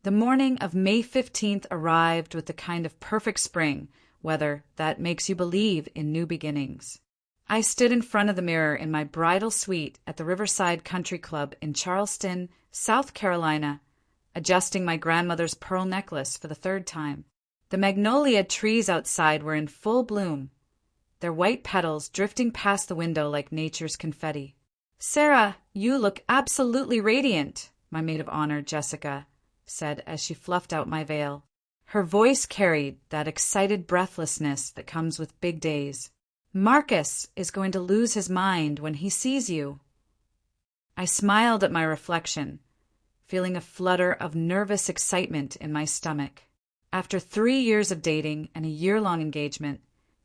The morning of May 15th arrived with the kind of perfect spring weather that makes you believe in new beginnings. I stood in front of the mirror in my bridal suite at the Riverside Country Club in Charleston, South Carolina, adjusting my grandmother's pearl necklace for the third time. The magnolia trees outside were in full bloom, their white petals drifting past the window like nature's confetti. "Sarah, you look absolutely radiant," my maid of honor, Jessica, said as she fluffed out my veil. Her voice carried that excited breathlessness that comes with big days. "Marcus is going to lose his mind when he sees you." I smiled at my reflection, feeling a flutter of nervous excitement in my stomach. After 3 years of dating and a year-long engagement,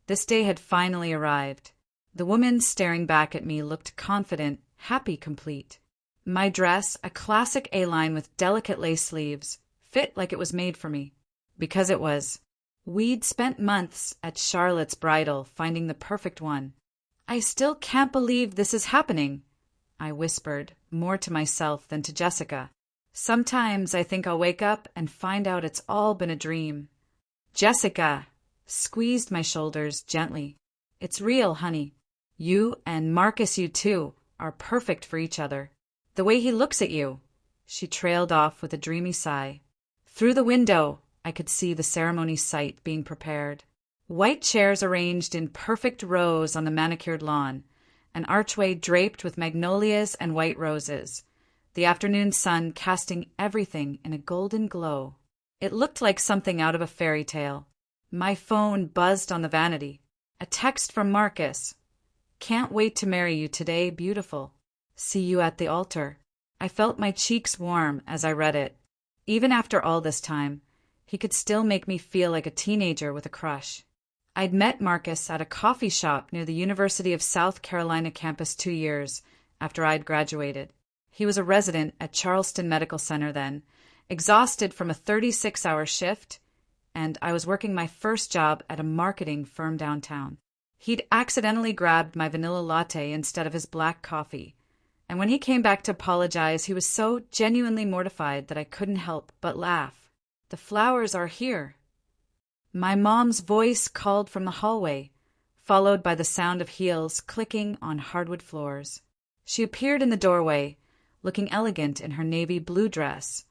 this day had finally arrived. The woman staring back at me looked confident, happy, complete. My dress, a classic A-line with delicate lace sleeves, fit like it was made for me. Because it was. We'd spent months at Charlotte's bridal finding the perfect one. "I still can't believe this is happening," I whispered, more to myself than to Jessica. "Sometimes I think I'll wake up and find out it's all been a dream." Jessica squeezed my shoulders gently. "It's real, honey. You and Marcus, you too, are perfect for each other. The way he looks at you." She trailed off with a dreamy sigh. Through the window, I could see the ceremony site being prepared. White chairs arranged in perfect rows on the manicured lawn, an archway draped with magnolias and white roses, the afternoon sun casting everything in a golden glow. It looked like something out of a fairy tale. My phone buzzed on the vanity. A text from Marcus. "Can't wait to marry you today, beautiful. See you at the altar." I felt my cheeks warm as I read it. Even after all this time, he could still make me feel like a teenager with a crush. I'd met Marcus at a coffee shop near the University of South Carolina campus 2 years after I'd graduated. He was a resident at Charleston Medical Center then, exhausted from a 36-hour shift, and I was working my first job at a marketing firm downtown. He'd accidentally grabbed my vanilla latte instead of his black coffee, and when he came back to apologize, he was so genuinely mortified that I couldn't help but laugh. "The flowers are here." My mom's voice called from the hallway, followed by the sound of heels clicking on hardwood floors. She appeared in the doorway, looking elegant in her navy blue dress,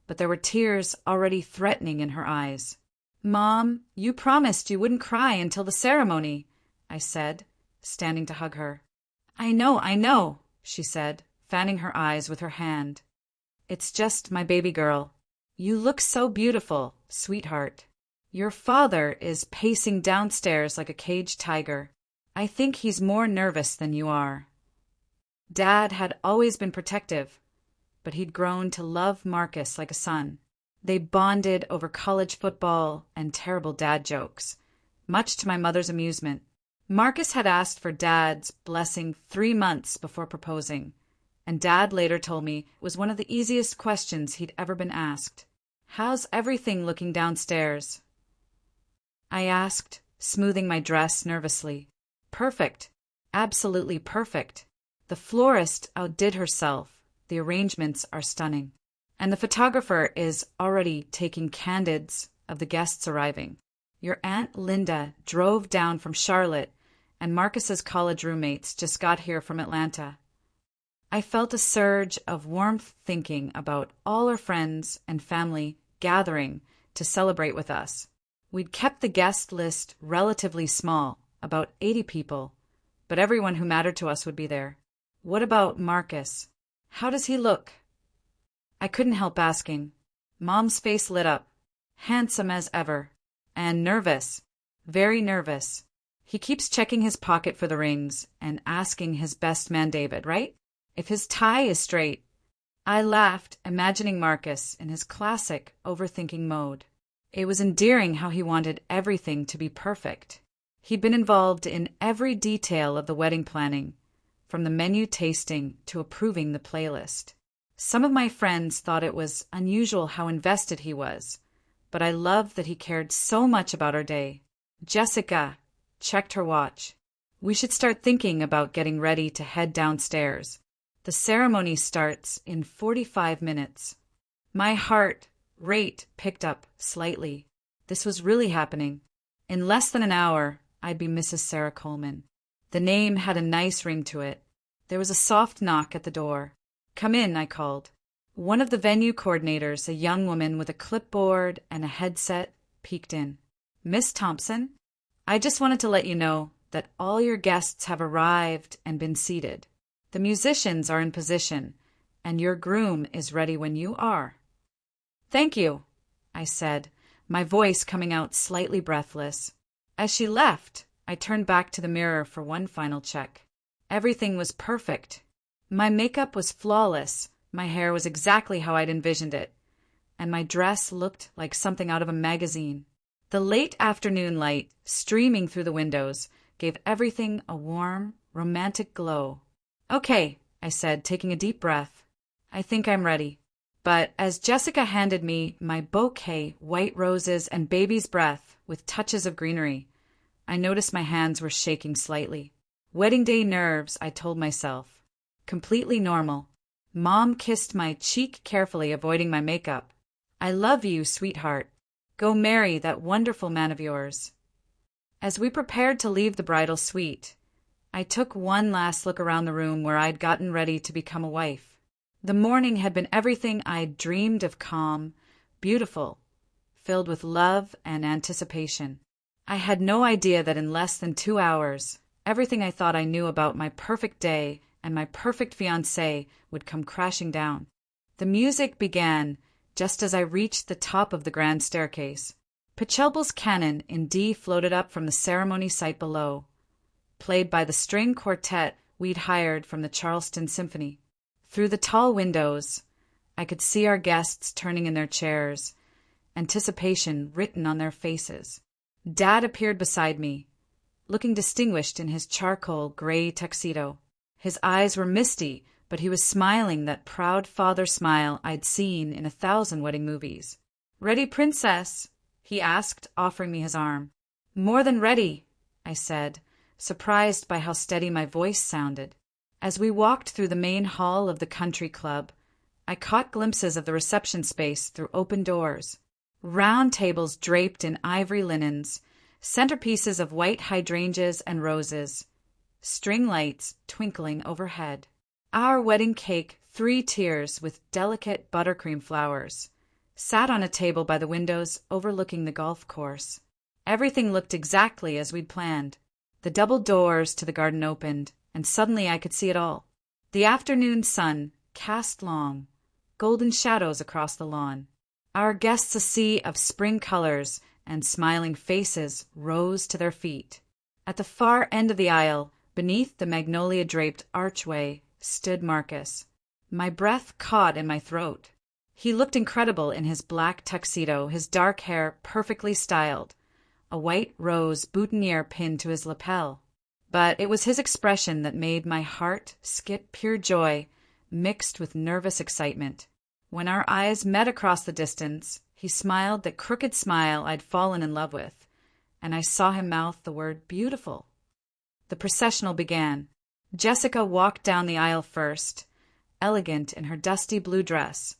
but there were tears already threatening in her eyes. "Mom, you promised you wouldn't cry until the ceremony," I said, standing to hug her. I know," she said, fanning her eyes with her hand. "It's just my baby girl. You look so beautiful, sweetheart. Your father is pacing downstairs like a caged tiger. I think he's more nervous than you are." Dad had always been protective, but he'd grown to love Marcus like a son. They bonded over college football and terrible dad jokes, much to my mother's amusement. Marcus had asked for Dad's blessing 3 months before proposing, and Dad later told me it was one of the easiest questions he'd ever been asked. "How's everything looking downstairs?" I asked, smoothing my dress nervously. "Perfect. Absolutely perfect. The florist outdid herself. The arrangements are stunning. And the photographer is already taking candids of the guests arriving. Your Aunt Linda drove down from Charlotte, and Marcus's college roommates just got here from Atlanta." I felt a surge of warmth thinking about all our friends and family gathering to celebrate with us. We'd kept the guest list relatively small, about 80 people, but everyone who mattered to us would be there. "What about Marcus? How does he look?" I couldn't help asking. Mom's face lit up, handsome as ever, and nervous, very nervous. "He keeps checking his pocket for the rings and asking his best man David, right? If his tie is straight." I laughed, imagining Marcus in his classic overthinking mode. It was endearing how he wanted everything to be perfect. He'd been involved in every detail of the wedding planning, from the menu tasting to approving the playlist. Some of my friends thought it was unusual how invested he was, but I loved that he cared so much about our day. Jessica checked her watch. "We should start thinking about getting ready to head downstairs. The ceremony starts in 45 minutes. My heart rate picked up slightly. This was really happening. In less than an hour, I'd be Mrs. Sarah Coleman. The name had a nice ring to it. There was a soft knock at the door. "Come in," I called. One of the venue coordinators, a young woman with a clipboard and a headset, peeked in. "Miss Thompson, I just wanted to let you know that all your guests have arrived and been seated. The musicians are in position, and your groom is ready when you are." "Thank you," I said, my voice coming out slightly breathless. As she left, I turned back to the mirror for one final check. Everything was perfect. My makeup was flawless, my hair was exactly how I'd envisioned it, and my dress looked like something out of a magazine. The late afternoon light, streaming through the windows, gave everything a warm, romantic glow. "Okay," I said, taking a deep breath. "I think I'm ready." But as Jessica handed me my bouquet, white roses and baby's breath with touches of greenery, I noticed my hands were shaking slightly. Wedding day nerves, I told myself. Completely normal. Mom kissed my cheek carefully, avoiding my makeup. "I love you, sweetheart. Go marry that wonderful man of yours." As we prepared to leave the bridal suite, I took one last look around the room where I'd gotten ready to become a wife. The morning had been everything I'd dreamed of: calm, beautiful, filled with love and anticipation. I had no idea that in less than 2 hours, everything I thought I knew about my perfect day and my perfect fiancé would come crashing down. The music began just as I reached the top of the grand staircase. Pachelbel's Canon in D floated up from the ceremony site below, played by the string quartet we'd hired from the Charleston Symphony. Through the tall windows, I could see our guests turning in their chairs, anticipation written on their faces. Dad appeared beside me, looking distinguished in his charcoal gray tuxedo. His eyes were misty, but he was smiling that proud father smile I'd seen in 1,000 wedding movies. "Ready, princess?" he asked, offering me his arm. "More than ready," I said, surprised by how steady my voice sounded. As we walked through the main hall of the country club, I caught glimpses of the reception space through open doors. Round tables draped in ivory linens, centerpieces of white hydrangeas and roses, string lights twinkling overhead. Our wedding cake, 3 tiers with delicate buttercream flowers, sat on a table by the windows overlooking the golf course. Everything looked exactly as we'd planned. The double doors to the garden opened, and suddenly I could see it all. The afternoon sun cast long, golden shadows across the lawn. Our guests, a sea of spring colors and smiling faces, rose to their feet. At the far end of the aisle, beneath the magnolia-draped archway, stood Marcus. My breath caught in my throat. He looked incredible in his black tuxedo, his dark hair perfectly styled, a white rose boutonniere pinned to his lapel. But it was his expression that made my heart skip pure joy, mixed with nervous excitement. When our eyes met across the distance, he smiled that crooked smile I'd fallen in love with, and I saw him mouth the word beautiful. The processional began. Jessica walked down the aisle first, elegant in her dusty blue dress,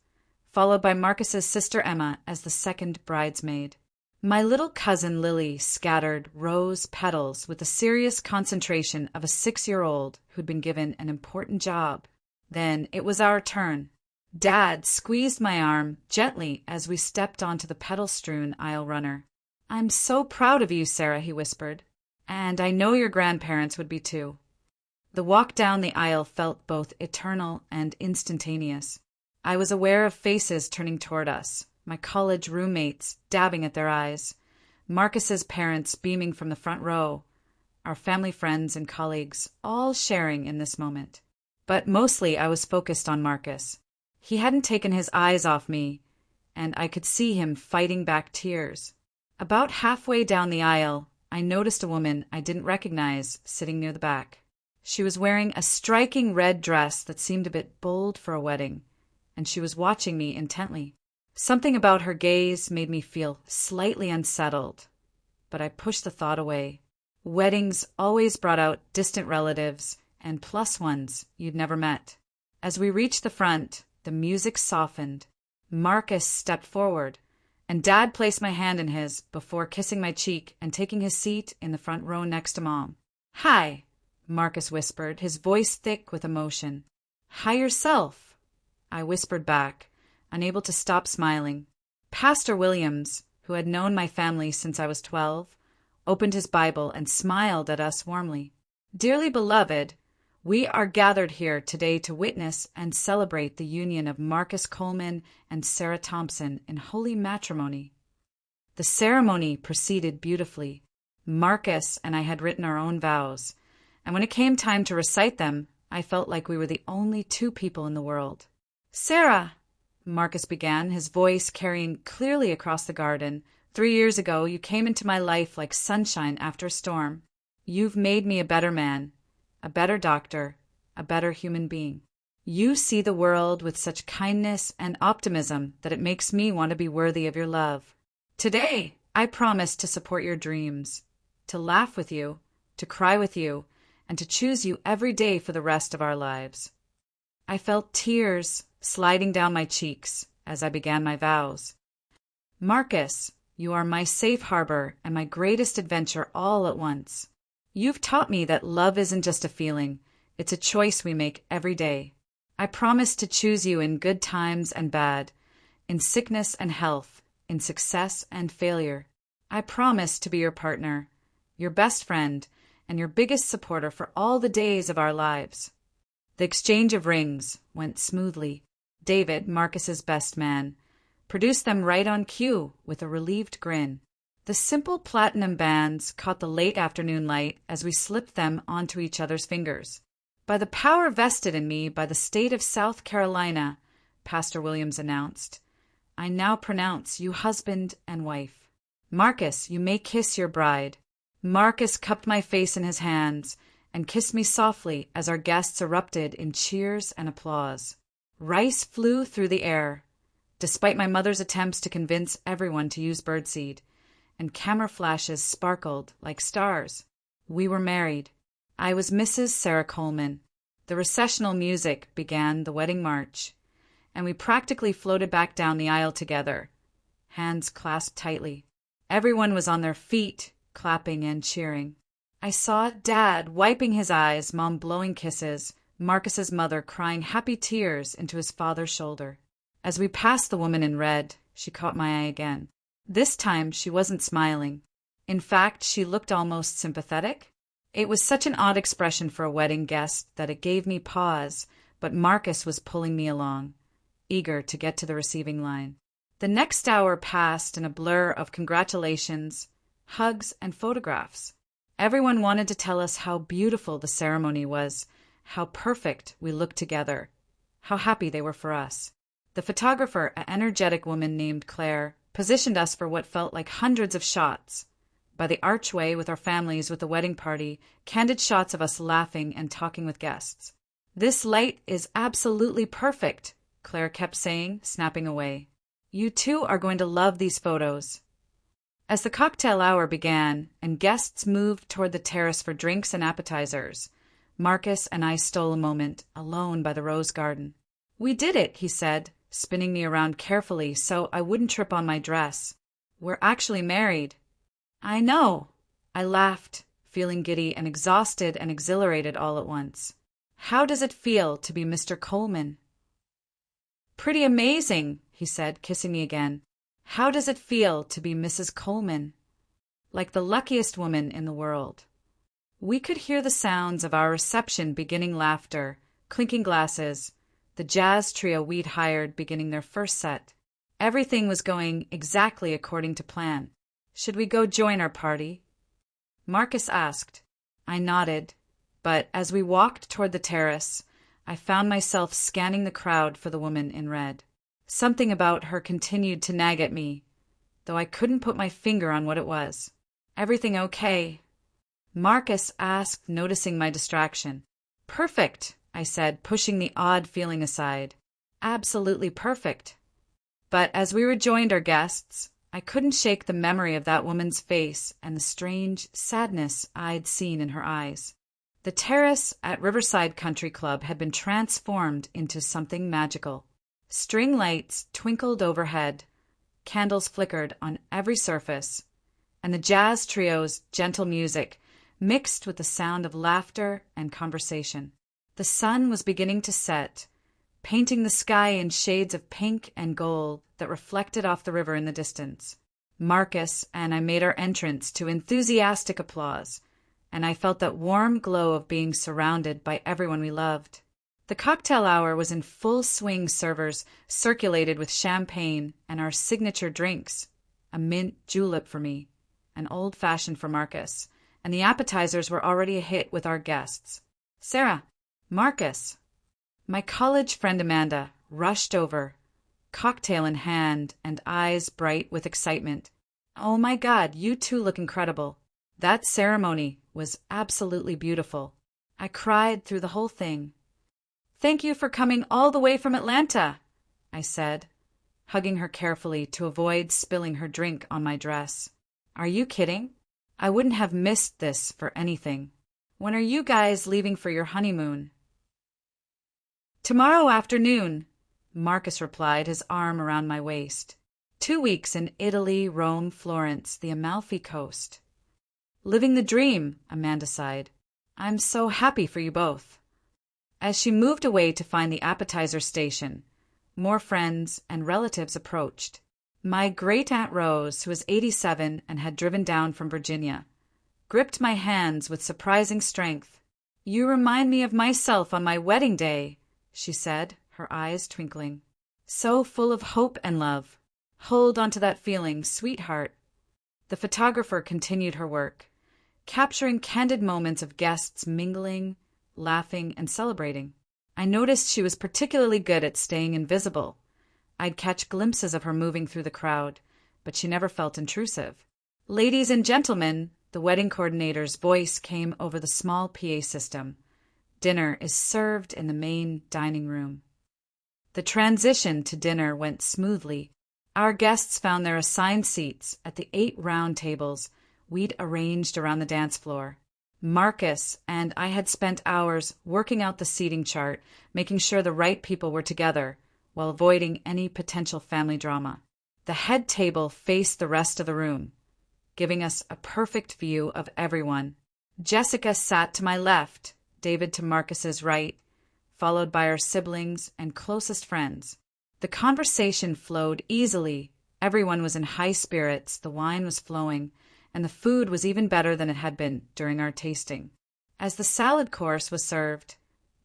followed by Marcus's sister Emma as the second bridesmaid. My little cousin Lily scattered rose petals with the serious concentration of a 6-year-old who'd been given an important job. Then it was our turn. Dad squeezed my arm gently as we stepped onto the petal-strewn aisle runner. "I'm so proud of you, Sarah," he whispered. "And I know your grandparents would be too." The walk down the aisle felt both eternal and instantaneous. I was aware of faces turning toward us, my college roommates dabbing at their eyes, Marcus's parents beaming from the front row, our family friends and colleagues all sharing in this moment. But mostly I was focused on Marcus. He hadn't taken his eyes off me, and I could see him fighting back tears. About halfway down the aisle, I noticed a woman I didn't recognize sitting near the back. She was wearing a striking red dress that seemed a bit bold for a wedding, and she was watching me intently. Something about her gaze made me feel slightly unsettled, but I pushed the thought away. Weddings always brought out distant relatives and plus ones you'd never met. As we reached the front, the music softened. Marcus stepped forward, and Dad placed my hand in his before kissing my cheek and taking his seat in the front row next to Mom. "Hi," Marcus whispered, his voice thick with emotion. "Hi yourself," I whispered back, unable to stop smiling. Pastor Williams, who had known my family since I was 12, opened his Bible and smiled at us warmly. "Dearly beloved, we are gathered here today to witness and celebrate the union of Marcus Coleman and Sarah Thompson in holy matrimony." The ceremony proceeded beautifully. Marcus and I had written our own vows, and when it came time to recite them, I felt like we were the only two people in the world. "Sarah," Marcus began, his voice carrying clearly across the garden, "3 years ago you came into my life like sunshine after a storm. You've made me a better man, a better doctor, a better human being. You see the world with such kindness and optimism that it makes me want to be worthy of your love. Today, I promise to support your dreams, to laugh with you, to cry with you, and to choose you every day for the rest of our lives." I felt tears sliding down my cheeks as I began my vows. "Marcus, you are my safe harbor and my greatest adventure all at once. You've taught me that love isn't just a feeling, it's a choice we make every day. I promise to choose you in good times and bad, in sickness and health, in success and failure. I promise to be your partner, your best friend, and your biggest supporter for all the days of our lives." The exchange of rings went smoothly. David, Marcus's best man, produced them right on cue with a relieved grin. The simple platinum bands caught the late afternoon light as we slipped them onto each other's fingers. "By the power vested in me by the state of South Carolina," Pastor Williams announced, "I now pronounce you husband and wife. Marcus, you may kiss your bride." Marcus cupped my face in his hands and kissed me softly as our guests erupted in cheers and applause. Rice flew through the air, despite my mother's attempts to convince everyone to use birdseed, and camera flashes sparkled like stars. We were married. I was Mrs. Sarah Coleman. The recessional music began the wedding march, and we practically floated back down the aisle together, hands clasped tightly. Everyone was on their feet, clapping and cheering. I saw Dad wiping his eyes, Mom blowing kisses, Marcus's mother crying happy tears into his father's shoulder. As we passed the woman in red, she caught my eye again. This time she wasn't smiling. In fact, she looked almost sympathetic. It was such an odd expression for a wedding guest that it gave me pause, but Marcus was pulling me along, eager to get to the receiving line. The next hour passed in a blur of congratulations, hugs, and photographs. Everyone wanted to tell us how beautiful the ceremony was, how perfect we looked together, how happy they were for us. The photographer, an energetic woman named Claire, positioned us for what felt like hundreds of shots. By the archway with our families with the wedding party, candid shots of us laughing and talking with guests. "This light is absolutely perfect," Claire kept saying, snapping away. "You two are going to love these photos." As the cocktail hour began and guests moved toward the terrace for drinks and appetizers, Marcus and I stole a moment, alone by the rose garden. "We did it," he said, spinning me around carefully so I wouldn't trip on my dress. "We're actually married." "I know," I laughed, feeling giddy and exhausted and exhilarated all at once. "How does it feel to be Mr. Coleman?" "Pretty amazing," he said, kissing me again. "How does it feel to be Mrs. Coleman?" Like the luckiest woman in the world. We could hear the sounds of our reception beginning laughter, clinking glasses, the jazz trio we'd hired beginning their first set. Everything was going exactly according to plan. "Should we go join our party?" Marcus asked. I nodded, but as we walked toward the terrace, I found myself scanning the crowd for the woman in red. Something about her continued to nag at me, though I couldn't put my finger on what it was. "Everything okay?" Marcus asked, noticing my distraction. "Perfect," I said, pushing the odd feeling aside. "Absolutely perfect." But as we rejoined our guests, I couldn't shake the memory of that woman's face and the strange sadness I'd seen in her eyes. The terrace at Riverside Country Club had been transformed into something magical. String lights twinkled overhead, candles flickered on every surface, and the jazz trio's gentle music mixed with the sound of laughter and conversation. The sun was beginning to set, painting the sky in shades of pink and gold that reflected off the river in the distance. Marcus and I made our entrance to enthusiastic applause, and I felt that warm glow of being surrounded by everyone we loved. The cocktail hour was in full swing. Servers circulated with champagne and our signature drinks, a mint julep for me, an old-fashioned for Marcus, and the appetizers were already a hit with our guests. Sarah, Marcus. My college friend Amanda rushed over, cocktail in hand and eyes bright with excitement. Oh my God, you two look incredible. That ceremony was absolutely beautiful. I cried through the whole thing. Thank you for coming all the way from Atlanta, I said, hugging her carefully to avoid spilling her drink on my dress. Are you kidding? I wouldn't have missed this for anything. When are you guys leaving for your honeymoon? Tomorrow afternoon, Marcus replied, his arm around my waist. 2 weeks in Italy, Rome, Florence, the Amalfi Coast. Living the dream, Amanda sighed. I'm so happy for you both. As she moved away to find the appetizer station, more friends and relatives approached. My great-aunt Rose, who was 87 and had driven down from Virginia, gripped my hands with surprising strength. You remind me of myself on my wedding day, she said, her eyes twinkling. So full of hope and love. Hold on to that feeling, sweetheart. The photographer continued her work, capturing candid moments of guests mingling, laughing, and celebrating. I noticed she was particularly good at staying invisible. I'd catch glimpses of her moving through the crowd, but she never felt intrusive. Ladies and gentlemen, the wedding coordinator's voice came over the small PA system. Dinner is served in the main dining room. The transition to dinner went smoothly. Our guests found their assigned seats at the 8 round tables we'd arranged around the dance floor. Marcus and I had spent hours working out the seating chart, making sure the right people were together, while avoiding any potential family drama. The head table faced the rest of the room, giving us a perfect view of everyone. Jessica sat to my left, David to Marcus's right, followed by our siblings and closest friends. The conversation flowed easily. Everyone was in high spirits, the wine was flowing, and the food was even better than it had been during our tasting. As the salad course was served,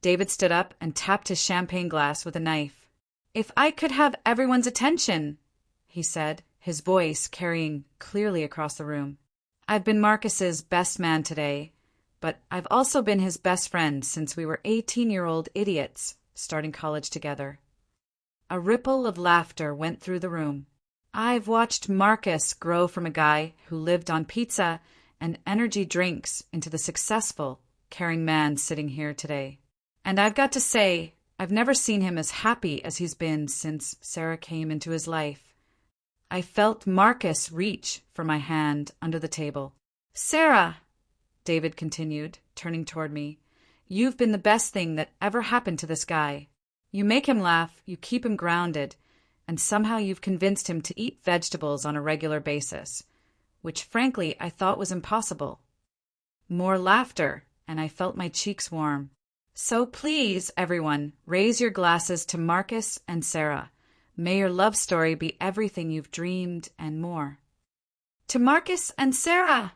David stood up and tapped his champagne glass with a knife. If I could have everyone's attention, he said, his voice carrying clearly across the room. I've been Marcus's best man today, but I've also been his best friend since we were 18-year-old idiots starting college together. A ripple of laughter went through the room. I've watched Marcus grow from a guy who lived on pizza and energy drinks into the successful, caring man sitting here today. And I've got to say, I've never seen him as happy as he's been since Sarah came into his life. I felt Marcus reach for my hand under the table. Sarah, David continued, turning toward me, you've been the best thing that ever happened to this guy. You make him laugh, you keep him grounded, and somehow you've convinced him to eat vegetables on a regular basis, which frankly I thought was impossible. More laughter, and I felt my cheeks warm. So please, everyone, raise your glasses to Marcus and Sarah. May your love story be everything you've dreamed and more. To Marcus and Sarah,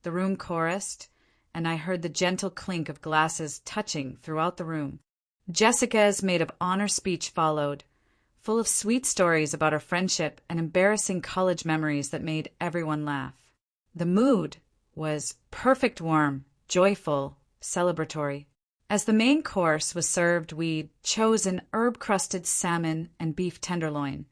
the room chorused, and I heard the gentle clink of glasses touching throughout the room. Jessica's maid of honor speech followed, full of sweet stories about our friendship and embarrassing college memories that made everyone laugh. The mood was perfect, warm, joyful, celebratory. As the main course was served, we'd chosen herb-crusted salmon and beef tenderloin.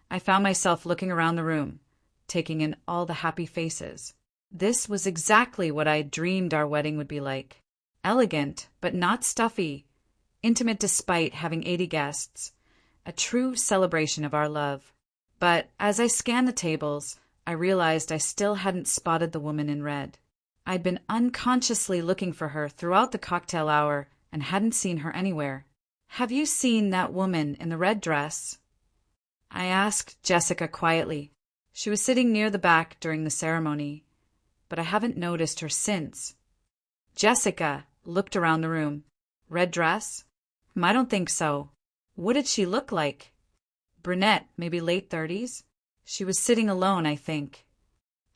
I found myself looking around the room, taking in all the happy faces. This was exactly what I dreamed our wedding would be like. Elegant, but not stuffy. Intimate despite having 80 guests. A true celebration of our love. But as I scanned the tables, I realized I still hadn't spotted the woman in red. I'd been unconsciously looking for her throughout the cocktail hour and hadn't seen her anywhere. "Have you seen that woman in the red dress?" I asked Jessica quietly. She was sitting near the back during the ceremony, but I haven't noticed her since. Jessica looked around the room. "Red dress? I don't think so. What did she look like?" "Brunette, maybe late 30s. She was sitting alone, I think."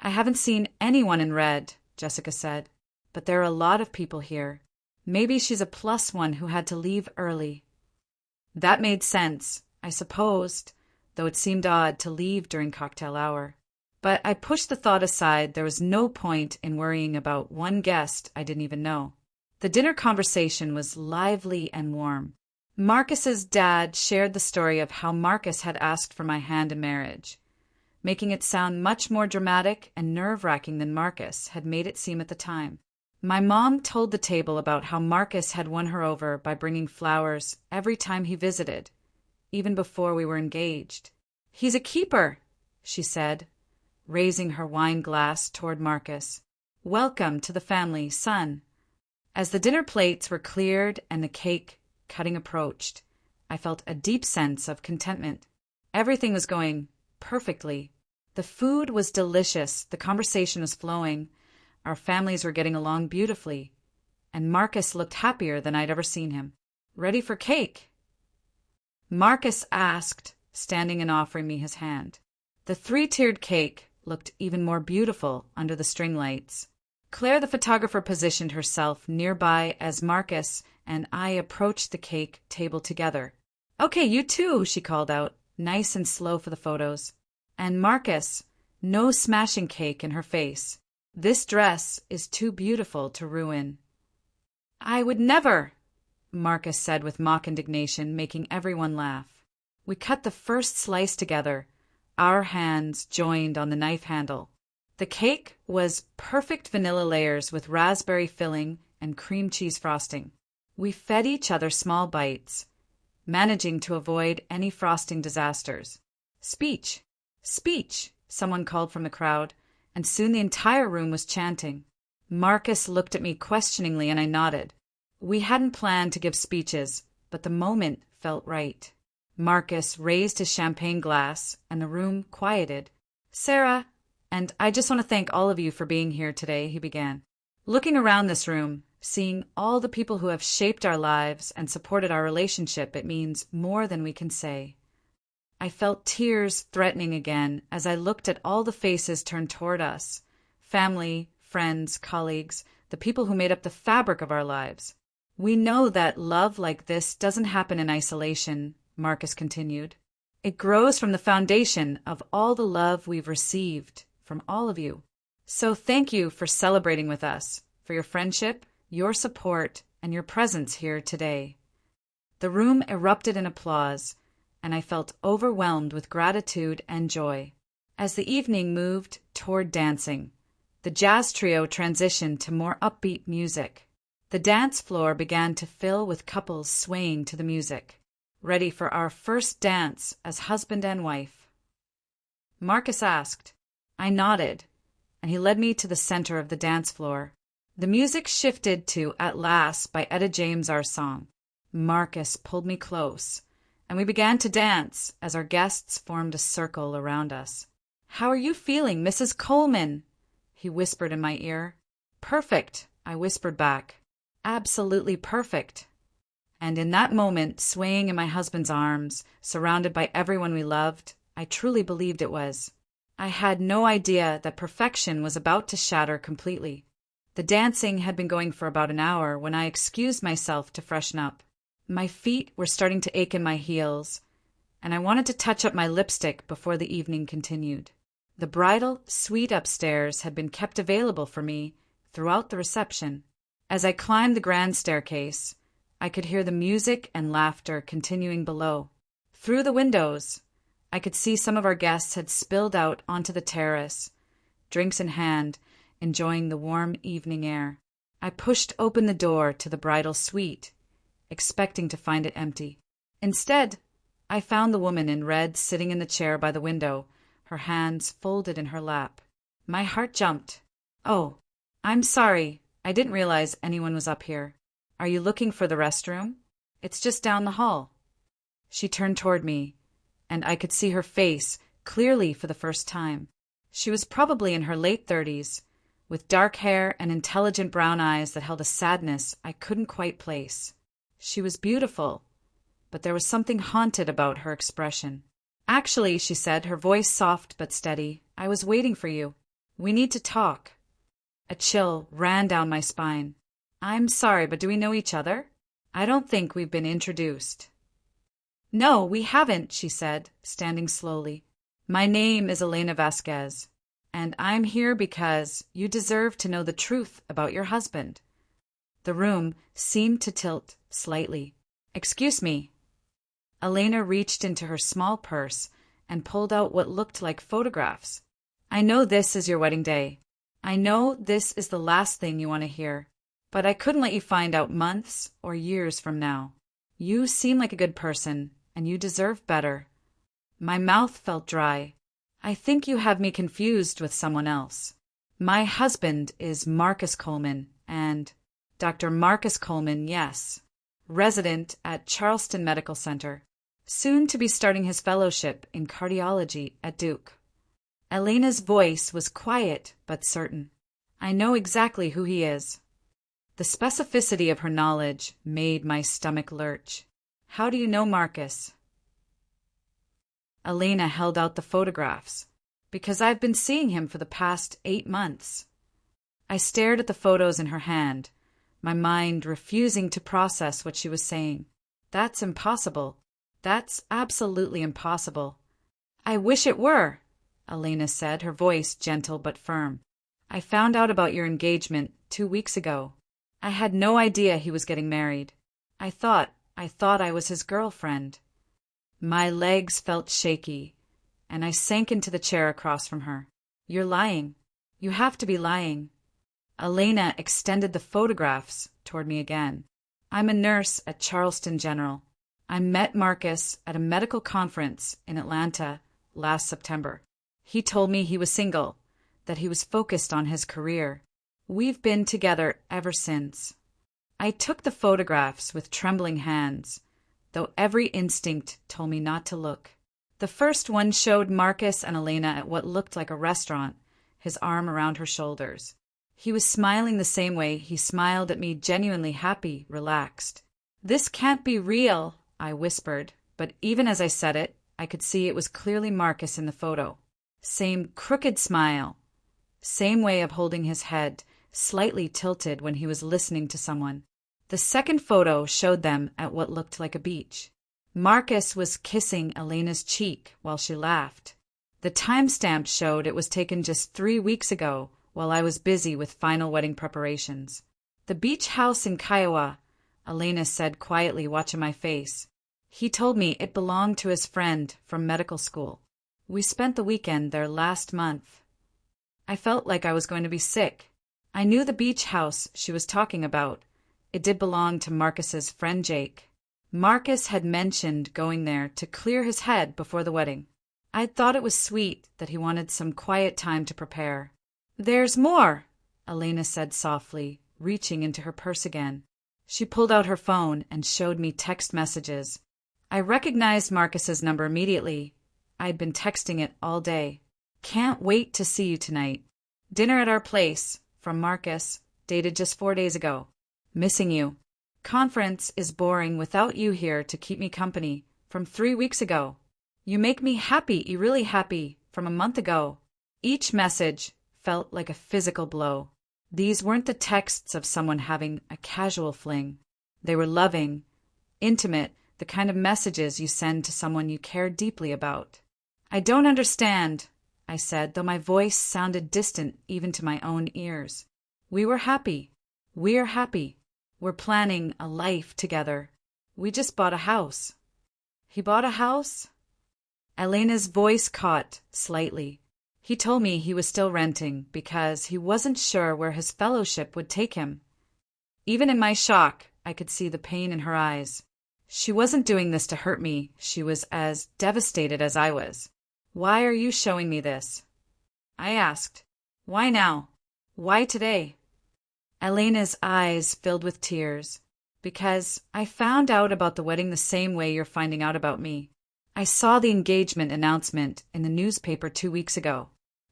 "I haven't seen anyone in red," Jessica said, "but there are a lot of people here. Maybe she's a plus one who had to leave early." That made sense, I supposed, though it seemed odd to leave during cocktail hour. But I pushed the thought aside. There was no point in worrying about one guest I didn't even know. The dinner conversation was lively and warm. Marcus's dad shared the story of how Marcus had asked for my hand in marriage, making it sound much more dramatic and nerve-wracking than Marcus had made it seem at the time. My mom told the table about how Marcus had won her over by bringing flowers every time he visited, even before we were engaged. "He's a keeper," she said, raising her wine glass toward Marcus. "Welcome to the family, son." As the dinner plates were cleared and the cake cutting approached, I felt a deep sense of contentment. Everything was going perfectly. The food was delicious, the conversation was flowing, our families were getting along beautifully, and Marcus looked happier than I'd ever seen him. "Ready for cake?" Marcus asked, standing and offering me his hand. The three-tiered cake looked even more beautiful under the string lights. Claire, the photographer, positioned herself nearby as Marcus and I approached the cake table together. "Okay, you too," she called out, nice and slow for the photos. And Marcus, no smashing cake in her face. "This dress is too beautiful to ruin." "I would never," Marcus said with mock indignation, making everyone laugh. We cut the first slice together, our hands joined on the knife handle. The cake was perfect vanilla layers with raspberry filling and cream cheese frosting. We fed each other small bites, managing to avoid any frosting disasters. "Speech! Speech!" someone called from the crowd, and soon the entire room was chanting. Marcus looked at me questioningly and I nodded. We hadn't planned to give speeches, but the moment felt right. Marcus raised his champagne glass and the room quieted. "Sarah, and I just want to thank all of you for being here today," he began. Looking around this room, seeing all the people who have shaped our lives and supported our relationship, it means more than we can say. I felt tears threatening again as I looked at all the faces turned toward us. Family, friends, colleagues, the people who made up the fabric of our lives. "We know that love like this doesn't happen in isolation," Marcus continued. "It grows from the foundation of all the love we've received from all of you. So thank you for celebrating with us, for your friendship, your support, and your presence here today." The room erupted in applause, and I felt overwhelmed with gratitude and joy. As the evening moved toward dancing, the jazz trio transitioned to more upbeat music. The dance floor began to fill with couples swaying to the music, ready for our first dance as husband and wife. Marcus asked. I nodded, and he led me to the center of the dance floor. The music shifted to "At Last" by Etta James, our song. Marcus pulled me close, and we began to dance as our guests formed a circle around us. "How are you feeling, Mrs. Coleman?" he whispered in my ear. "Perfect," I whispered back. "Absolutely perfect." And in that moment, swaying in my husband's arms, surrounded by everyone we loved, I truly believed it was. I had no idea that perfection was about to shatter completely. The dancing had been going for about an hour when I excused myself to freshen up. My feet were starting to ache in my heels, and I wanted to touch up my lipstick before the evening continued. The bridal suite upstairs had been kept available for me throughout the reception. As I climbed the grand staircase, I could hear the music and laughter continuing below. Through the windows, I could see some of our guests had spilled out onto the terrace, drinks in hand, enjoying the warm evening air. I pushed open the door to the bridal suite, expecting to find it empty. Instead, I found the woman in red sitting in the chair by the window, her hands folded in her lap. My heart jumped. "Oh, I'm sorry. I didn't realize anyone was up here. Are you looking for the restroom?" It's just down the hall. She turned toward me, and I could see her face clearly for the first time. She was probably in her late 30s, with dark hair and intelligent brown eyes that held a sadness I couldn't quite place. She was beautiful, but there was something haunted about her expression. "Actually," she said, her voice soft but steady, "I was waiting for you. We need to talk." A chill ran down my spine. "I'm sorry, but do we know each other? I don't think we've been introduced." "No, we haven't," she said, standing slowly. "My name is Elena Vasquez, and I'm here because you deserve to know the truth about your husband." The room seemed to tilt slightly. "Excuse me." Elena reached into her small purse and pulled out what looked like photographs. "I know this is your wedding day. I know this is the last thing you want to hear, but I couldn't let you find out months or years from now. You seem like a good person, and you deserve better." My mouth felt dry. "I think you have me confused with someone else. My husband is Marcus Coleman, and Dr. Marcus Coleman, yes, resident at Charleston Medical Center, soon to be starting his fellowship in cardiology at Duke." Elena's voice was quiet but certain. "I know exactly who he is." The specificity of her knowledge made my stomach lurch. "How do you know Marcus?" Elena held out the photographs. "Because I've been seeing him for the past 8 months." I stared at the photos in her hand, my mind refusing to process what she was saying. "That's impossible. That's absolutely impossible." "I wish it were," Elena said, her voice gentle but firm. "I found out about your engagement 2 weeks ago. I had no idea he was getting married. I thought I was his girlfriend." My legs felt shaky, and I sank into the chair across from her. "You're lying. You have to be lying." Elena extended the photographs toward me again. "I'm a nurse at Charleston General. I met Marcus at a medical conference in Atlanta last September. He told me he was single, that he was focused on his career. We've been together ever since." I took the photographs with trembling hands, though every instinct told me not to look. The first one showed Marcus and Elena at what looked like a restaurant, his arm around her shoulders. He was smiling the same way he smiled at me, genuinely happy, relaxed. "This can't be real," I whispered, but even as I said it, I could see it was clearly Marcus in the photo. Same crooked smile, same way of holding his head, slightly tilted when he was listening to someone. The second photo showed them at what looked like a beach. Marcus was kissing Elena's cheek while she laughed. The timestamp showed it was taken just 3 weeks ago, while I was busy with final wedding preparations. "The beach house in Kiowa," Elena said quietly, watching my face. "He told me it belonged to his friend from medical school. We spent the weekend there last month." I felt like I was going to be sick. I knew the beach house she was talking about. It did belong to Marcus's friend Jake. Marcus had mentioned going there to clear his head before the wedding. I'd thought it was sweet that he wanted some quiet time to prepare. "There's more," Elena said softly, reaching into her purse again. She pulled out her phone and showed me text messages. I recognized Marcus's number immediately. I'd been texting it all day. "Can't wait to see you tonight. Dinner at our place, from Marcus, dated just 4 days ago. Missing you. Conference is boring without you here to keep me company, from 3 weeks ago. You make me happy, really happy, from a month ago." Each message felt like a physical blow. These weren't the texts of someone having a casual fling. They were loving, intimate, the kind of messages you send to someone you care deeply about. "I don't understand," I said, though my voice sounded distant even to my own ears. "We were happy. We're happy. We're planning a life together. We just bought a house." "He bought a house?" Elena's voice caught slightly. "He told me he was still renting because he wasn't sure where his fellowship would take him." Even in my shock, I could see the pain in her eyes. She wasn't doing this to hurt me. She was as devastated as I was. "Why are you showing me this?" I asked. "Why now? Why today?" Elena's eyes filled with tears. because I found out about the wedding the same way you're finding out about me. I saw the engagement announcement in the newspaper 2 weeks ago.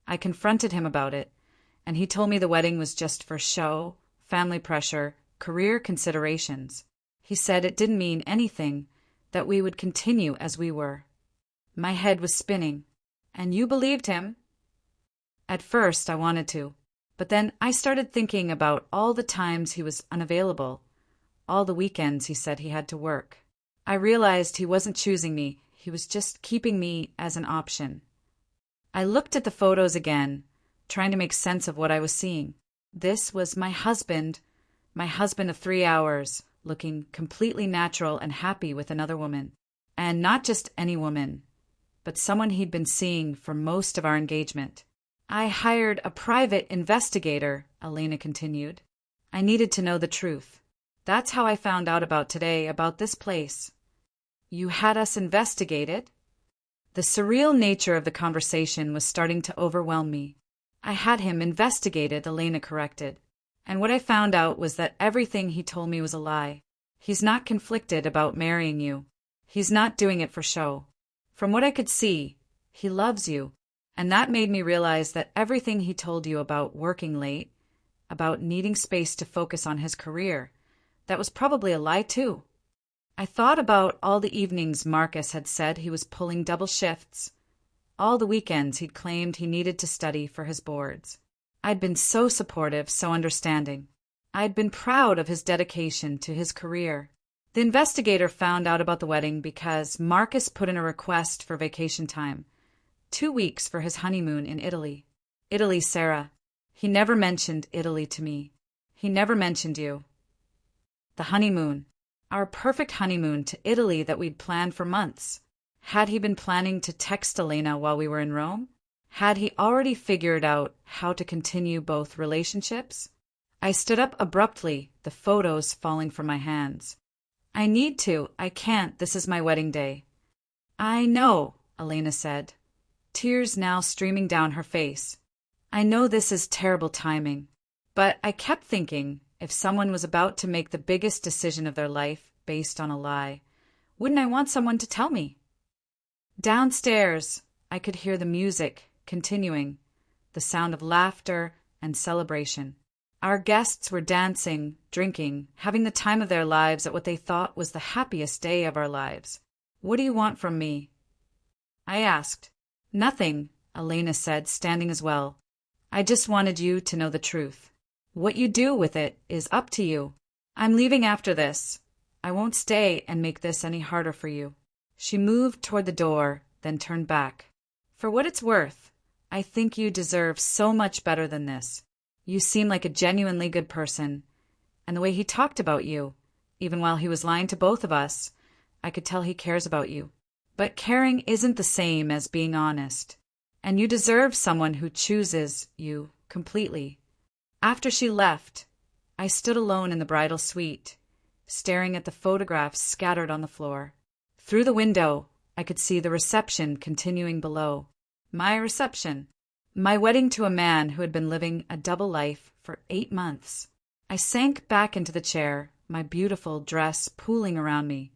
I confronted him about it, and he told me the wedding was just for show, family pressure, career considerations. He said it didn't mean anything, that we would continue as we were. My head was spinning. And you believed him? At first, I wanted to, but then I started thinking about all the times he was unavailable, all the weekends he said he had to work. I realized he wasn't choosing me, he was just keeping me as an option. I looked at the photos again, trying to make sense of what I was seeing. This was my husband of 3 hours, looking completely natural and happy with another woman. And not just any woman, but someone he'd been seeing for most of our engagement. I hired a private investigator, Elena continued. I needed to know the truth. That's how I found out about today, about this place. You had us investigated? The surreal nature of the conversation was starting to overwhelm me. I had him investigated, Elena corrected. And what I found out was that everything he told me was a lie. He's not conflicted about marrying you. He's not doing it for show. From what I could see, he loves you, and that made me realize that everything he told you about working late, about needing space to focus on his career, that was probably a lie too. I thought about all the evenings Marcus had said he was pulling double shifts, all the weekends he'd claimed he needed to study for his boards. I'd been so supportive, so understanding. I'd been proud of his dedication to his career. The investigator found out about the wedding because Marcus put in a request for vacation time, 2 weeks for his honeymoon in Italy. Italy, Sarah. He never mentioned Italy to me. He never mentioned you. The honeymoon. Our perfect honeymoon to Italy that we'd planned for months. Had he been planning to text Elena while we were in Rome? Had he already figured out how to continue both relationships? I stood up abruptly, the photos falling from my hands. I need to. I can't. This is my wedding day. I know, Elena said, tears now streaming down her face. I know this is terrible timing, but I kept thinking, if someone was about to make the biggest decision of their life based on a lie, wouldn't I want someone to tell me? Downstairs, I could hear the music continuing, the sound of laughter and celebration. Our guests were dancing, drinking, having the time of their lives at what they thought was the happiest day of our lives. What do you want from me? I asked. Nothing, Elena said, standing as well. I just wanted you to know the truth. What you do with it is up to you. I'm leaving after this. I won't stay and make this any harder for you. She moved toward the door, then turned back. For what it's worth, I think you deserve so much better than this. You seem like a genuinely good person, and the way he talked about you, even while he was lying to both of us, I could tell he cares about you. But caring isn't the same as being honest, and you deserve someone who chooses you completely. After she left, I stood alone in the bridal suite, staring at the photographs scattered on the floor. Through the window, I could see the reception continuing below. My reception. My wedding to a man who had been living a double life for 8 months. I sank back into the chair, my beautiful dress pooling around me,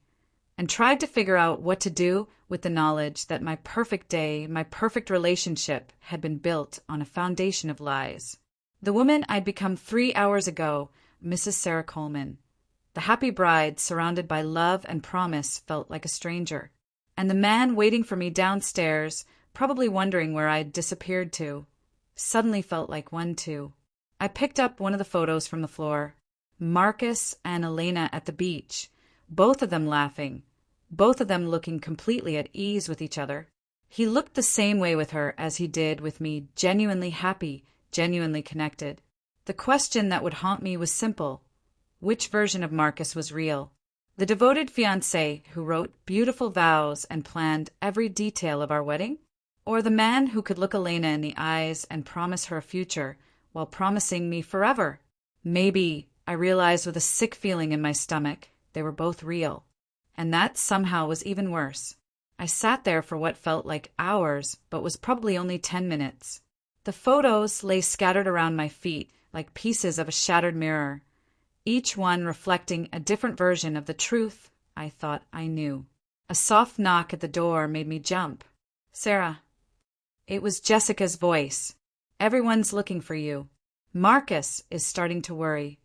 and tried to figure out what to do with the knowledge that my perfect day, my perfect relationship had been built on a foundation of lies. The woman I'd become 3 hours ago, Mrs. Sarah Coleman. The happy bride, surrounded by love and promise, felt like a stranger. And the man waiting for me downstairs, probably wondering where I'd disappeared to, suddenly felt like one too. I picked up one of the photos from the floor. Marcus and Elena at the beach, both of them laughing, both of them looking completely at ease with each other. He looked the same way with her as he did with me, genuinely happy, genuinely connected. The question that would haunt me was simple. Which version of Marcus was real? The devoted fiancé who wrote beautiful vows and planned every detail of our wedding? Or the man who could look Elena in the eyes and promise her a future while promising me forever? Maybe, I realized with a sick feeling in my stomach, they were both real. And that somehow was even worse. I sat there for what felt like hours, but was probably only 10 minutes. The photos lay scattered around my feet like pieces of a shattered mirror, each one reflecting a different version of the truth I thought I knew. A soft knock at the door made me jump. "Sarah." It was Jessica's voice. "Everyone's looking for you. Marcus is starting to worry."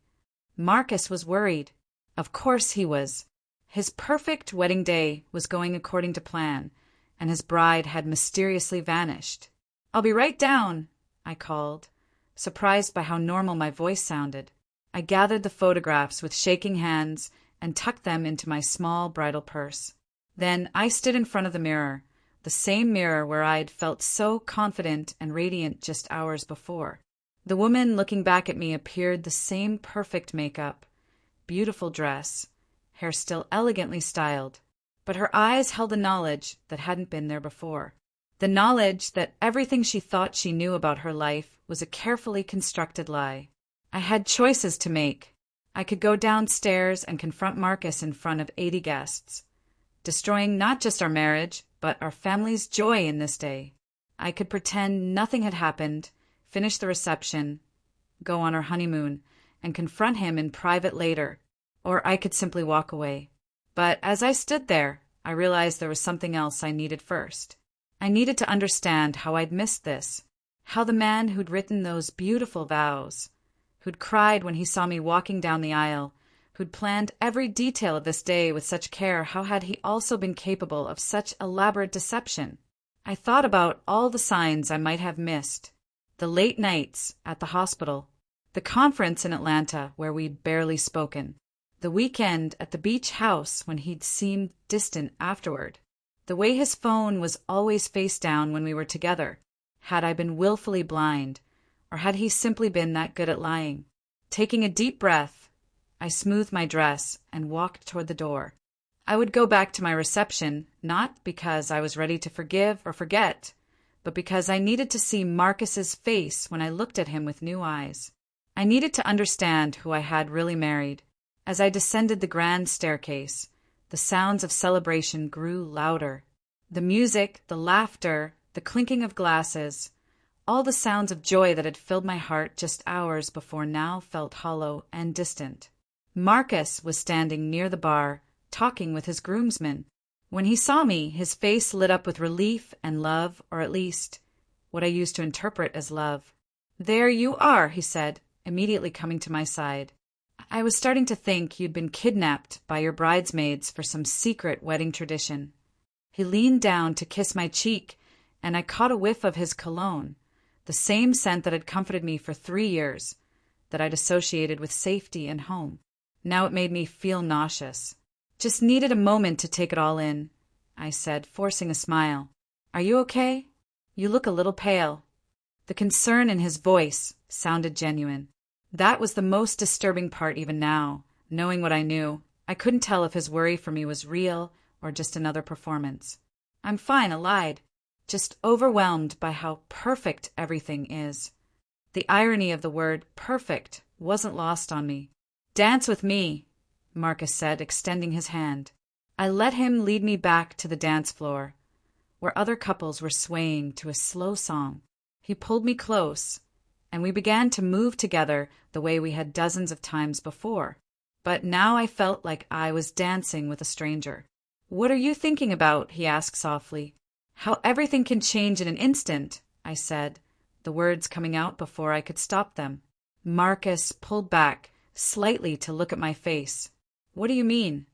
Marcus was worried. Of course he was. His perfect wedding day was going according to plan, and his bride had mysteriously vanished. "I'll be right down," I called, surprised by how normal my voice sounded. I gathered the photographs with shaking hands and tucked them into my small bridal purse. Then I stood in front of the mirror, the same mirror where I'd felt so confident and radiant just hours before. The woman looking back at me appeared the same perfect makeup, beautiful dress, hair still elegantly styled, but her eyes held a knowledge that hadn't been there before. The knowledge that everything she thought she knew about her life was a carefully constructed lie. I had choices to make. I could go downstairs and confront Marcus in front of 80 guests, destroying not just our marriage, but our family's joy in this day. I could pretend nothing had happened, finish the reception, go on our honeymoon, and confront him in private later, or I could simply walk away. But as I stood there, I realized there was something else I needed first. I needed to understand how I'd missed this, how the man who'd written those beautiful vows, who'd cried when he saw me walking down the aisle, who'd planned every detail of this day with such care, how had he also been capable of such elaborate deception? I thought about all the signs I might have missed, the late nights at the hospital, the conference in Atlanta where we'd barely spoken, the weekend at the beach house when he'd seemed distant afterward, the way his phone was always face down when we were together. Had I been willfully blind, or had he simply been that good at lying? Taking a deep breath, I smoothed my dress and walked toward the door. I would go back to my reception, not because I was ready to forgive or forget, but because I needed to see Marcus's face when I looked at him with new eyes. I needed to understand who I had really married. As I descended the grand staircase, the sounds of celebration grew louder. The music, the laughter, the clinking of glasses, all the sounds of joy that had filled my heart just hours before now felt hollow and distant. Marcus was standing near the bar, talking with his groomsmen. When he saw me, his face lit up with relief and love, or at least what I used to interpret as love. "There you are," he said, immediately coming to my side. "I was starting to think you'd been kidnapped by your bridesmaids for some secret wedding tradition." He leaned down to kiss my cheek, and I caught a whiff of his cologne, the same scent that had comforted me for 3 years, that I'd associated with safety and home. Now it made me feel nauseous. "Just needed a moment to take it all in," I said, forcing a smile. "Are you okay? You look a little pale." The concern in his voice sounded genuine. That was the most disturbing part even now. Knowing what I knew, I couldn't tell if his worry for me was real or just another performance. "I'm fine," I lied, just overwhelmed by how perfect everything is. The irony of the word perfect wasn't lost on me. "Dance with me," Marcus said, extending his hand. I let him lead me back to the dance floor, where other couples were swaying to a slow song. He pulled me close, and we began to move together the way we had dozens of times before. But now I felt like I was dancing with a stranger. "What are you thinking about?" he asked softly. "How everything can change in an instant," I said, the words coming out before I could stop them. Marcus pulled back slightly to look at my face. "What do you mean?"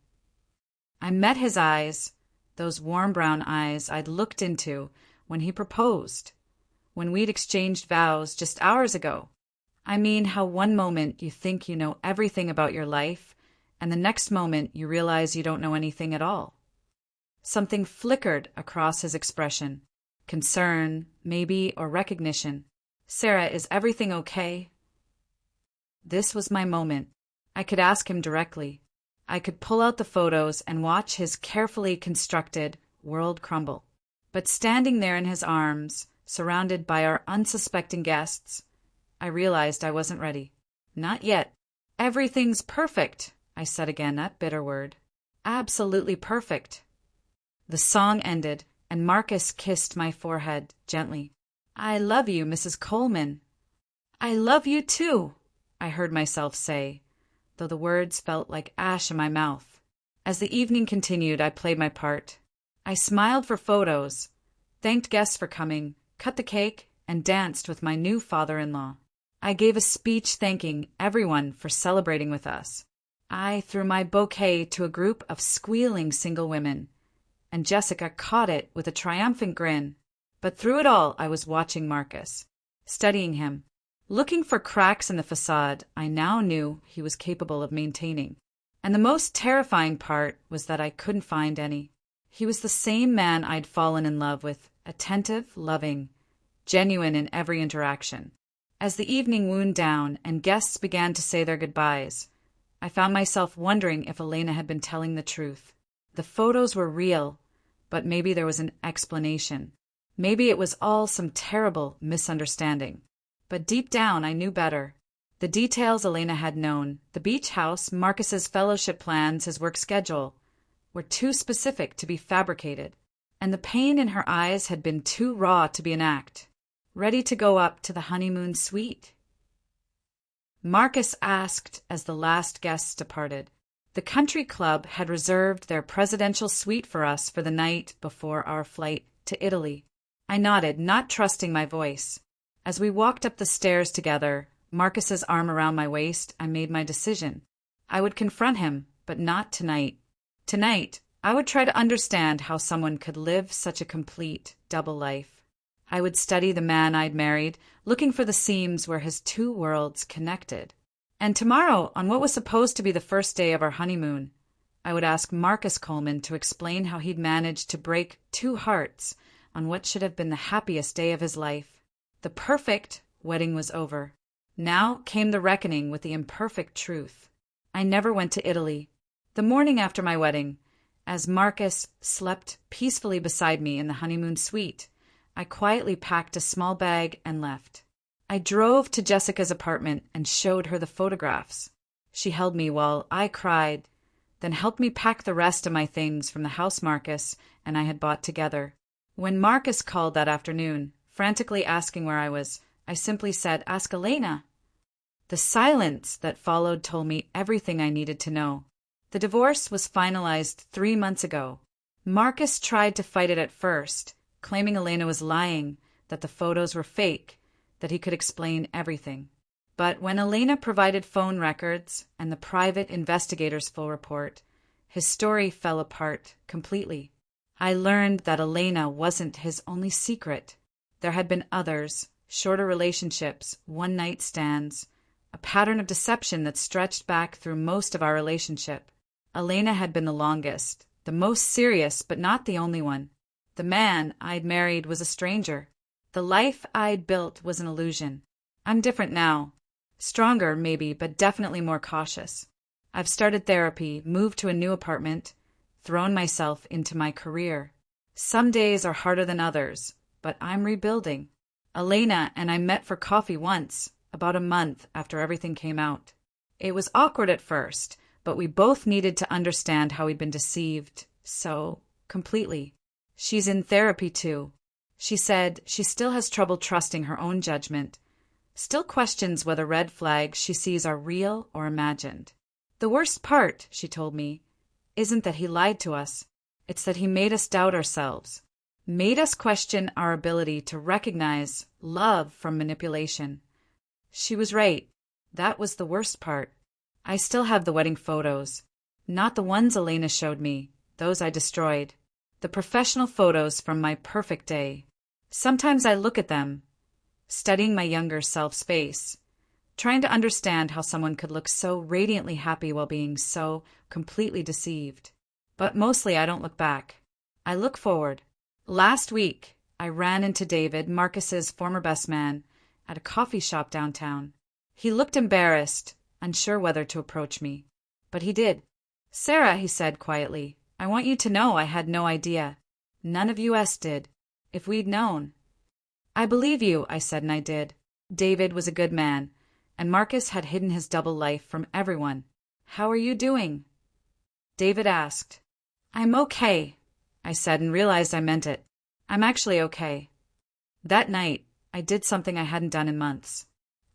I met his eyes, those warm brown eyes I'd looked into when he proposed, when we'd exchanged vows just hours ago. "I mean how one moment you think you know everything about your life, and the next moment you realize you don't know anything at all." Something flickered across his expression. Concern, maybe, or recognition. "Sarah, is everything okay?" This was my moment. I could ask him directly. I could pull out the photos and watch his carefully constructed world crumble. But standing there in his arms, surrounded by our unsuspecting guests, I realized I wasn't ready. "Not yet." "Everything's perfect," I said again, that bitter word. "Absolutely perfect." The song ended, and Marcus kissed my forehead gently. "I love you, Mrs. Coleman." "I love you too," I heard myself say, though the words felt like ash in my mouth. As the evening continued, I played my part. I smiled for photos, thanked guests for coming, cut the cake, and danced with my new father-in-law. I gave a speech thanking everyone for celebrating with us. I threw my bouquet to a group of squealing single women, and Jessica caught it with a triumphant grin. But through it all, I was watching Marcus, studying him, looking for cracks in the facade I now knew he was capable of maintaining. And the most terrifying part was that I couldn't find any. He was the same man I'd fallen in love with, attentive, loving, genuine in every interaction. As the evening wound down and guests began to say their goodbyes, I found myself wondering if Elena had been telling the truth. The photos were real, but maybe there was an explanation. Maybe it was all some terrible misunderstanding. But deep down, I knew better. The details Elena had known, the beach house, Marcus's fellowship plans, his work schedule, were too specific to be fabricated. And the pain in her eyes had been too raw to be an act. Ready to go up to the honeymoon suite? Marcus asked as the last guests departed. The country club had reserved their presidential suite for us for the night before our flight to Italy. I nodded, not trusting my voice. As we walked up the stairs together, Marcus's arm around my waist, I made my decision. I would confront him, but not tonight. Tonight, I would try to understand how someone could live such a complete double life. I would study the man I'd married, looking for the seams where his two worlds connected. And tomorrow, on what was supposed to be the first day of our honeymoon, I would ask Marcus Coleman to explain how he'd managed to break two hearts on what should have been the happiest day of his life. The perfect wedding was over. Now came the reckoning with the imperfect truth. I never went to Italy. The morning after my wedding, as Marcus slept peacefully beside me in the honeymoon suite, I quietly packed a small bag and left. I drove to Jessica's apartment and showed her the photographs. She held me while I cried, then helped me pack the rest of my things from the house Marcus and I had bought together. When Marcus called that afternoon, frantically asking where I was, I simply said, "Ask Elena." The silence that followed told me everything I needed to know. The divorce was finalized 3 months ago. Marcus tried to fight it at first, claiming Elena was lying, that the photos were fake, that he could explain everything. But when Elena provided phone records and the private investigator's full report, his story fell apart completely. I learned that Elena wasn't his only secret. There had been others, shorter relationships, one-night stands, a pattern of deception that stretched back through most of our relationship. Elena had been the longest, the most serious, but not the only one. The man I'd married was a stranger. The life I'd built was an illusion. I'm different now. Stronger, maybe, but definitely more cautious. I've started therapy, moved to a new apartment, thrown myself into my career. Some days are harder than others, but I'm rebuilding. Elena and I met for coffee once, about a month after everything came out. It was awkward at first, but we both needed to understand how we'd been deceived so completely. She's in therapy too. She said she still has trouble trusting her own judgment, still questions whether red flags she sees are real or imagined. The worst part, she told me, isn't that he lied to us. It's that he made us doubt ourselves, made us question our ability to recognize love from manipulation. She was right. That was the worst part. I still have the wedding photos. Not the ones Elena showed me. Those I destroyed. The professional photos from my perfect day. Sometimes I look at them, studying my younger self's face, trying to understand how someone could look so radiantly happy while being so completely deceived. But mostly I don't look back. I look forward. Last week, I ran into David, Marcus's former best man, at a coffee shop downtown. He looked embarrassed, unsure whether to approach me. But he did. "Sarah," he said quietly, "I want you to know I had no idea. None of us did. If we'd known." "I believe you," I said, and I did. David was a good man, and Marcus had hidden his double life from everyone. "How are you doing?" David asked. "I'm okay," I said, and realized I meant it. "I'm actually okay." That night, I did something I hadn't done in months.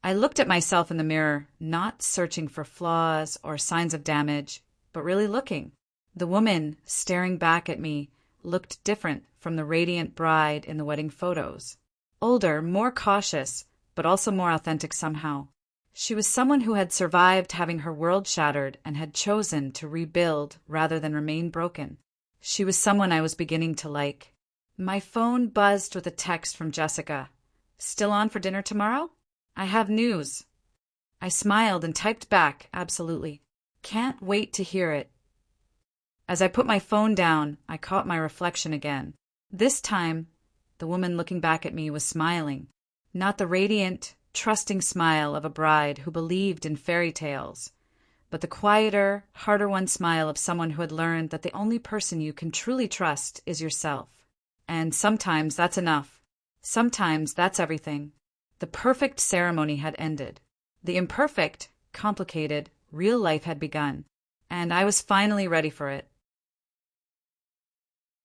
I looked at myself in the mirror, not searching for flaws or signs of damage, but really looking. The woman staring back at me looked different from the radiant bride in the wedding photos. Older, more cautious, but also more authentic somehow. She was someone who had survived having her world shattered and had chosen to rebuild rather than remain broken. She was someone I was beginning to like. My phone buzzed with a text from Jessica. "Still on for dinner tomorrow? I have news." I smiled and typed back, "Absolutely. Can't wait to hear it." As I put my phone down, I caught my reflection again. This time, the woman looking back at me was smiling. Not the radiant, trusting smile of a bride who believed in fairy tales, but the quieter, harder-won smile of someone who had learned that the only person you can truly trust is yourself. And sometimes that's enough. Sometimes that's everything. The perfect ceremony had ended. The imperfect, complicated, real life had begun, and I was finally ready for it.